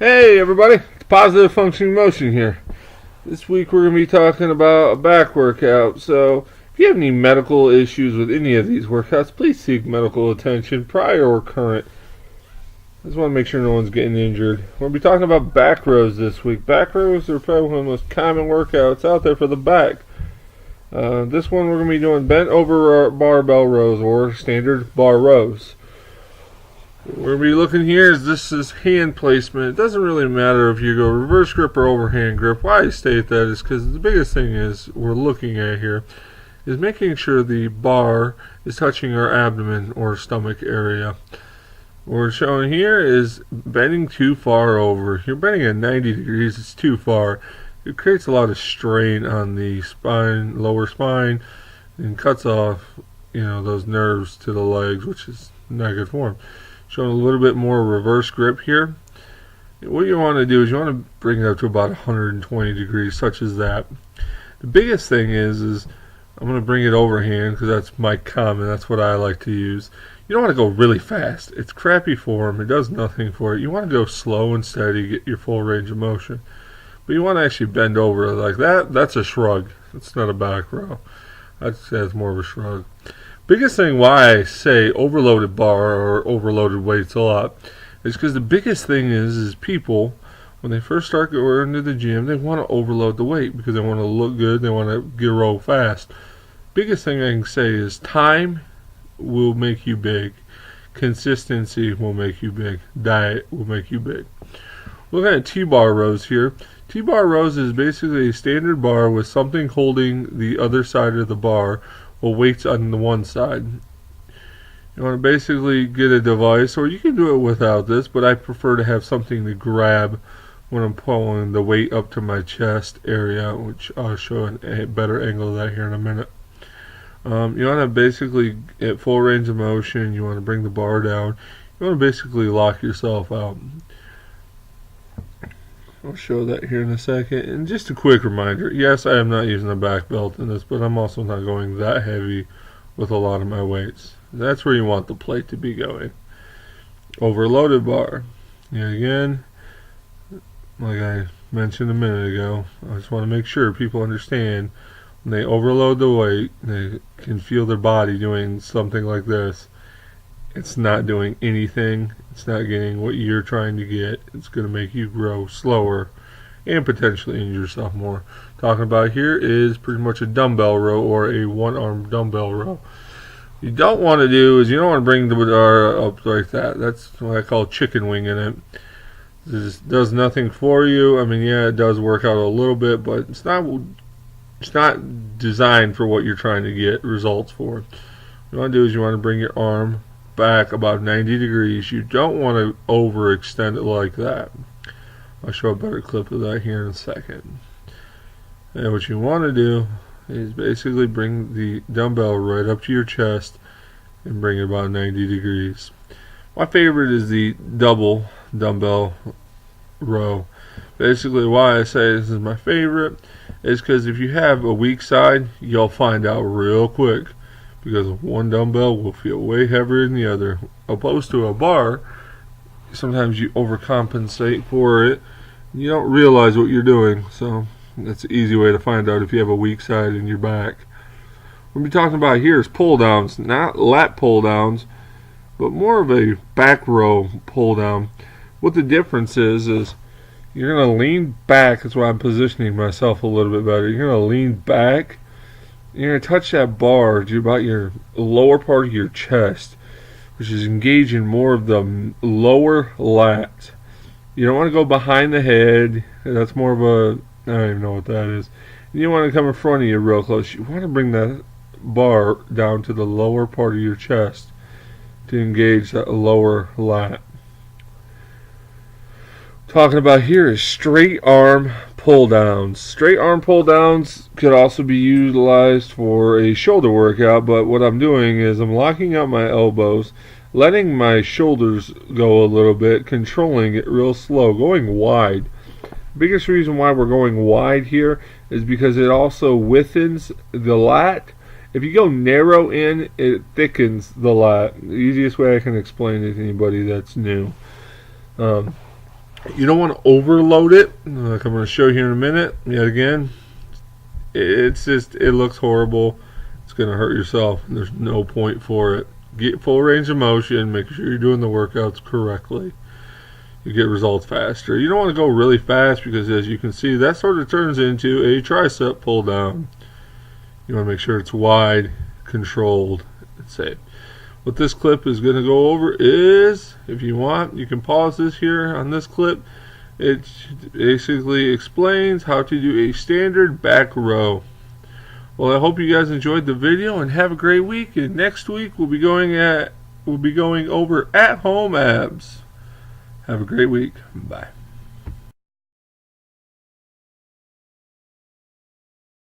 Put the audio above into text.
Hey everybody, it's Positive Functioning Motion here. This week we're going to be talking about a back workout. So if you have any medical issues with any of these workouts, please seek medical attention, prior or current. I just want to make sure no one's getting injured. We'll be talking about back rows this week. Back rows are probably one of the most common workouts out there for the back. This one we're going to be doing bent over barbell rows or standard bar rows. We're going to be looking here is this is hand placement. It doesn't really matter if you go reverse grip or overhand grip. Why I state that is because the biggest thing is we're looking at here is making sure the bar is touching our abdomen or stomach area. What we're showing here is bending too far over. You're bending at 90 degrees, it's too far. It creates a lot of strain on the spine, lower spine, and cuts off, those nerves to the legs, which is not good form. Showing a little bit more reverse grip here. What you want to do is you want to bring it up to about 120 degrees, such as that. The biggest thing is I'm going to bring it overhand because that's my common, that's what I like to use. You don't want to go really fast. It's crappy form. It does nothing for it. You want to go slow and steady, get your full range of motion. But you want to actually bend over like that. That's a shrug. It's not a back row. I'd say it's more of a shrug. Biggest thing why I say overloaded bar or overloaded weights a lot is because the biggest thing is people, when they first start going into the gym, they want to overload the weight because they want to look good, they want to grow fast. Biggest thing I can say is time will make you big. Consistency will make you big. Diet will make you big. Looking at T-bar rows here. T-bar rows is basically a standard bar with something holding the other side of the bar while weights on the one side. You want to basically get a device, or you can do it without this, but I prefer to have something to grab when I'm pulling the weight up to my chest area, which I'll show a better angle of that here in a minute. You want to basically get full range of motion. You want to bring the bar down. You want to basically lock yourself out. I'll show that here in a second. And just a quick reminder, yes, I am not using a back belt in this, but I'm also not going that heavy with a lot of my weights. That's where you want the plate to be going. Overloaded bar. Again, like I mentioned a minute ago, I just want to make sure people understand when they overload the weight, they can feel their body doing something like this. It's not doing anything. It's not getting what you're trying to get. It's going to make you grow slower and potentially injure yourself more. Talking about here is pretty much a dumbbell row or a one-arm dumbbell row. You don't want to do is you don't want to bring the bar up like that. That's what I call chicken winging it. This does nothing for you. I mean, yeah, it does work out a little bit, but it's not designed for what you're trying to get results for. What you want to do is you want to bring your arm back about 90 degrees. You don't want to overextend it like that. I'll show a better clip of that here in a second. And what you want to do is basically bring the dumbbell right up to your chest and bring it about 90 degrees. My favorite is the double dumbbell row. Basically why I say this is my favorite is because if you have a weak side, you'll find out real quick. Because one dumbbell will feel way heavier than the other. Opposed to a bar, sometimes you overcompensate for it. You don't realize what you're doing. So that's an easy way to find out if you have a weak side in your back. What we'll be talking about here is pull downs. Not lat pull downs, but more of a back row pull down. What the difference is you're going to lean back. That's why I'm positioning myself a little bit better. You're going to lean back. You're going to touch that bar to about your lower part of your chest, which is engaging more of the lower lat. You don't want to go behind the head. That's more of a, I don't even know what that is. You don't want to come in front of you real close. You want to bring that bar down to the lower part of your chest to engage that lower lat. Talking about here is straight arm pull downs. Straight arm pull downs could also be utilized for a shoulder workout, but what I'm doing is I'm locking out my elbows, letting my shoulders go a little bit, controlling it real slow, going wide. Biggest reason why we're going wide here is because it also widthens the lat. If you go narrow in, it thickens the lat. The easiest way I can explain it to anybody that's new. You don't want to overload it, like I'm going to show here in a minute. Yet again, it looks horrible. It's going to hurt yourself, and there's no point for it. Get full range of motion. Make sure you're doing the workouts correctly. You get results faster. You don't want to go really fast because, as you can see, that sort of turns into a tricep pull down. You want to make sure it's wide, controlled, and safe. What this clip is going to go over is, if you want, you can pause this here on this clip. It basically explains how to do a standard back row. Well, I hope you guys enjoyed the video and have a great week. And next week we'll be going over at home abs. Have a great week. Bye.